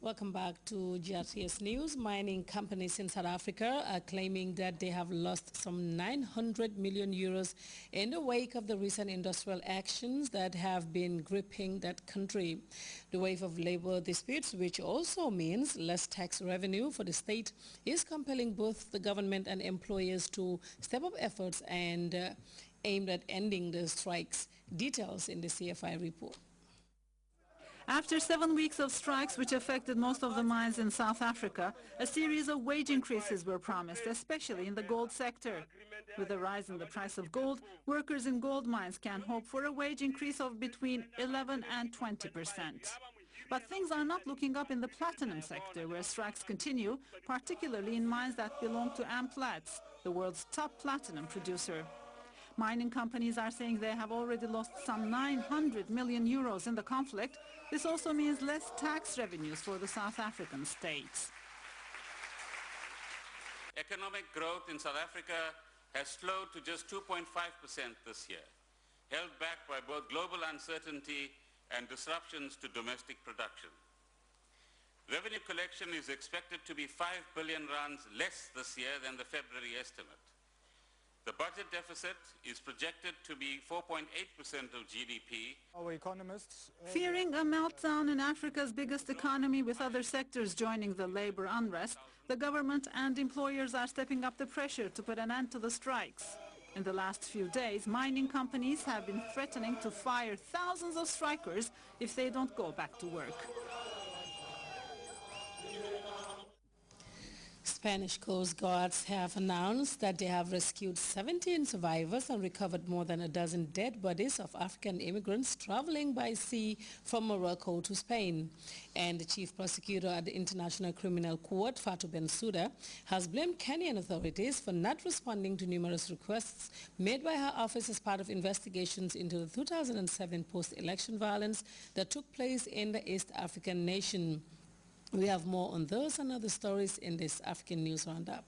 Welcome back to Grts News. Mining companies in South Africa are claiming that they have lost some 900 million euros in the wake of the recent industrial actions that have been gripping that country. The wave of labor disputes, which also means less tax revenue for the state, is compelling both the government and employers to step up efforts and aimed at ending the strikes. Details in the CFI report. After 7 weeks of strikes which affected most of the mines in South Africa, a series of wage increases were promised, especially in the gold sector. With the rise in the price of gold, workers in gold mines can hope for a wage increase of between 11 and 20%. But things are not looking up in the platinum sector, where strikes continue, particularly in mines that belong to Amplats, the world's top platinum producer. Mining companies are saying they have already lost some 900 million euros in the conflict. This also means less tax revenues for the South African states. Economic growth in South Africa has slowed to just 2.5% this year, held back by both global uncertainty and disruptions to domestic production. Revenue collection is expected to be 5 billion rands less this year than the February estimate. The budget deficit is projected to be 4.8% of GDP. Our economists fearing a meltdown in Africa's biggest economy with other sectors joining the labor unrest, the government and employers are stepping up the pressure to put an end to the strikes. In the last few days, mining companies have been threatening to fire thousands of strikers if they don't go back to work. Spanish Coast Guards have announced that they have rescued 17 survivors and recovered more than a dozen dead bodies of African immigrants traveling by sea from Morocco to Spain. And the chief prosecutor at the International Criminal Court, Fatou Bensouda, has blamed Kenyan authorities for not responding to numerous requests made by her office as part of investigations into the 2007 post-election violence that took place in the East African nation. We have more on those and other stories in this African News Roundup.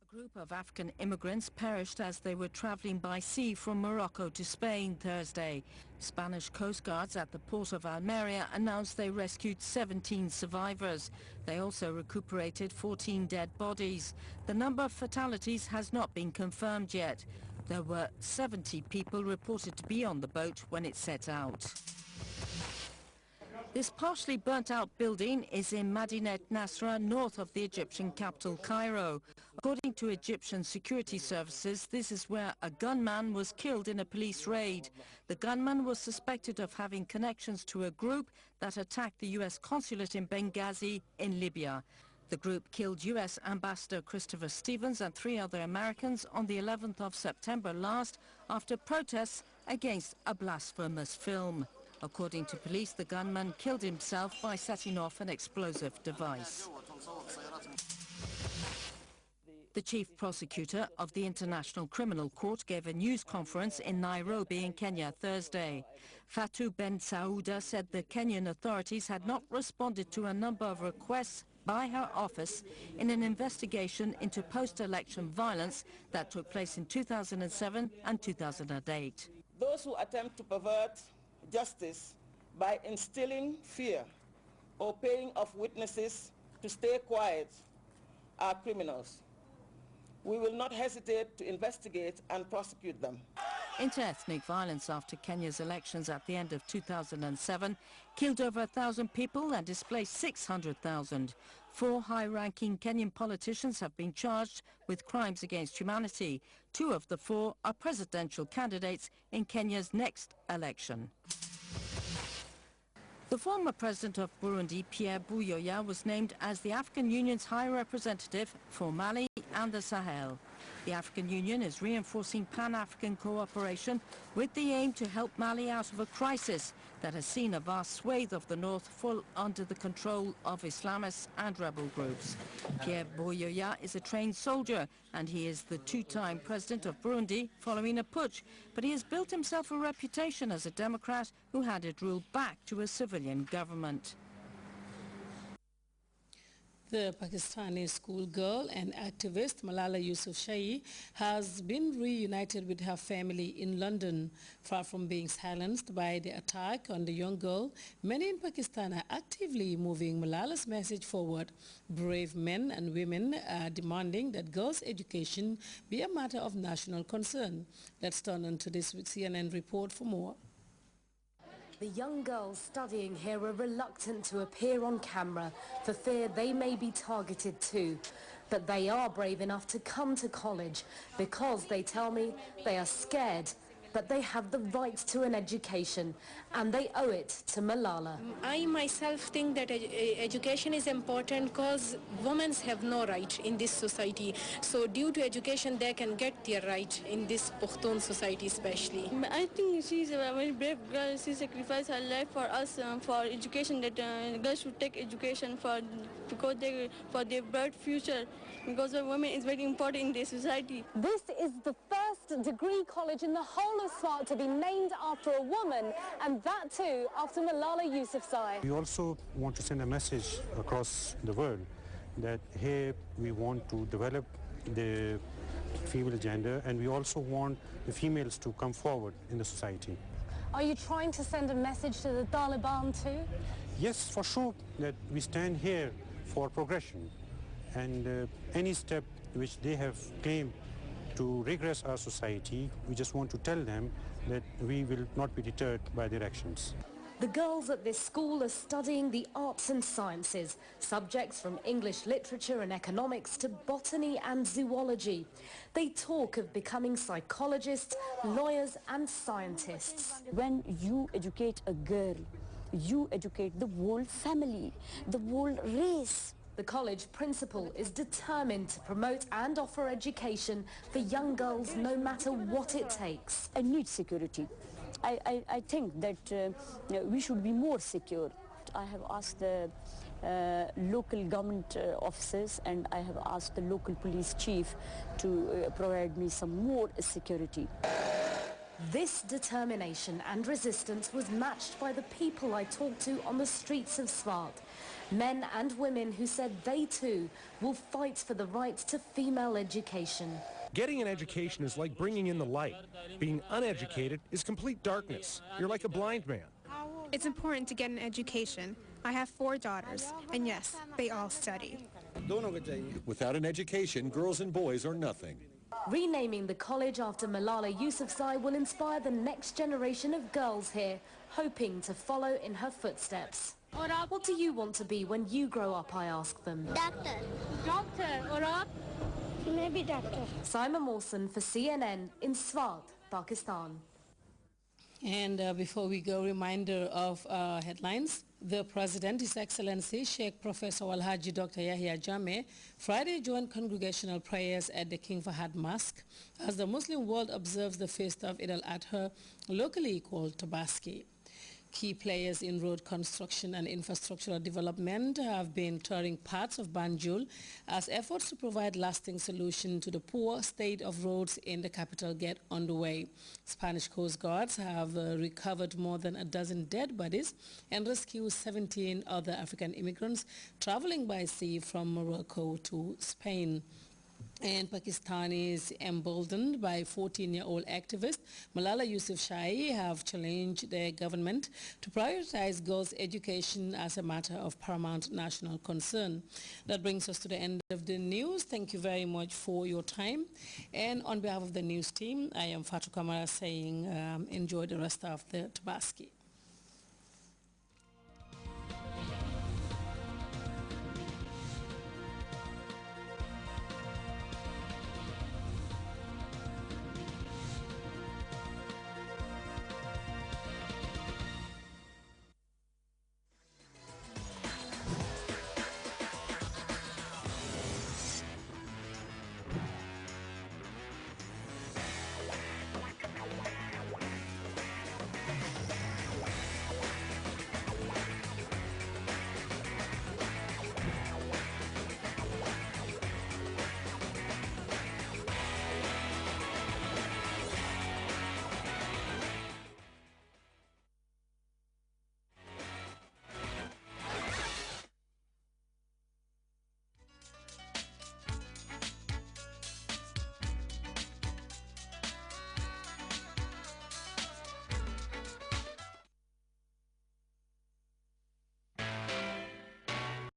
A group of African immigrants perished as they were traveling by sea from Morocco to Spain Thursday. Spanish Coast Guards at the port of Almeria announced they rescued 17 survivors. They also recuperated 14 dead bodies. The number of fatalities has not been confirmed yet. There were 70 people reported to be on the boat when it set out. This partially burnt-out building is in Madinat Nasra, north of the Egyptian capital, Cairo. According to Egyptian security services, this is where a gunman was killed in a police raid. The gunman was suspected of having connections to a group that attacked the U.S. consulate in Benghazi in Libya. The group killed U.S. Ambassador Christopher Stevens and 3 other Americans on the 11th of September last after protests against a blasphemous film. According to police, the gunman killed himself by setting off an explosive device. The chief prosecutor of the International Criminal Court gave a news conference in Nairobi in Kenya Thursday. Fatou Bensouda said the Kenyan authorities had not responded to a number of requests by her office in an investigation into post-election violence that took place in 2007 and 2008. Those who attempt to pervert justice by instilling fear or paying off witnesses to stay quiet are criminals. We will not hesitate to investigate and prosecute them. Inter-ethnic violence after Kenya's elections at the end of 2007 killed over 1,000 people and displaced 600,000. 4 high-ranking Kenyan politicians have been charged with crimes against humanity. 2 of the 4 are presidential candidates in Kenya's next election. The former president of Burundi, Pierre Buyoya, was named as the African Union's High Representative for Mali and the Sahel. The African Union is reinforcing Pan-African cooperation with the aim to help Mali out of a crisis that has seen a vast swathe of the north fall under the control of Islamists and rebel groups. Pierre Buyoya is a trained soldier and he is the 2-time president of Burundi following a putsch, but he has built himself a reputation as a democrat who handed rule back to a civilian government. The Pakistani schoolgirl and activist Malala Yousafzai has been reunited with her family in London. Far from being silenced by the attack on the young girl, many in Pakistan are actively moving Malala's message forward. Brave men and women are demanding that girls' education be a matter of national concern. Let's turn on to this CNN report for more. The young girls studying here are reluctant to appear on camera for fear they may be targeted too. But they are brave enough to come to college because, they tell me, they are scared. But they have the right to an education and they owe it to Malala. I myself think that education is important because women have no right in this society. So due to education they can get their right in this Pakhtun society especially. I think she's a very brave girl. She sacrificed her life for us, for education, that girls should take education for their bright future, because women is very important in this society. This is the first degree college in the whole of Swat to be named after a woman, and that too after Malala Yousafzai. We also want to send a message across the world that here we want to develop the female gender, and we also want the females to come forward in the society. Are you trying to send a message to the Taliban too? Yes, for sure, that we stand here for progression, and any step which they have claimed to regress our society, we just want to tell them that we will not be deterred by their actions. The girls at this school are studying the arts and sciences, subjects from English literature and economics to botany and zoology. They talk of becoming psychologists, lawyers and scientists. When you educate a girl, you educate the whole family, the whole race. The college principal is determined to promote and offer education for young girls no matter what it takes. I need security. I think that we should be more secure. I have asked the local government officers and I have asked the local police chief to provide me some more security. This determination and resistance was matched by the people I talked to on the streets of Swat. Men and women who said they too will fight for the right to female education. Getting an education is like bringing in the light. Being uneducated is complete darkness. You're like a blind man. It's important to get an education. I have 4 daughters, and yes, they all study. Without an education, girls and boys are nothing. Renaming the college after Malala Yousafzai will inspire the next generation of girls here, hoping to follow in her footsteps. What do you want to be when you grow up, I ask them. Doctor. Doctor, or up? Maybe doctor. Simon Mawson for CNN in Swat, Pakistan. And before we go, reminder of headlines. The President, His Excellency Sheikh Professor Alhaji Dr. Yahya Jammeh, Friday joined congregational prayers at the King Fahad Mosque as the Muslim world observes the feast of Eid al-Adha, locally called Tabaski. Key players in road construction and infrastructural development have been touring parts of Banjul as efforts to provide lasting solution to the poor state of roads in the capital get underway. Spanish Coast Guards have recovered more than a dozen dead bodies and rescued 17 other African immigrants traveling by sea from Morocco to Spain. And Pakistanis emboldened by 14-year-old activist Malala Yousafzai have challenged their government to prioritize girls' education as a matter of paramount national concern. That brings us to the end of the news. Thank you very much for your time. And on behalf of the news team, I am Fatou Kamara saying enjoy the rest of the Tabaski.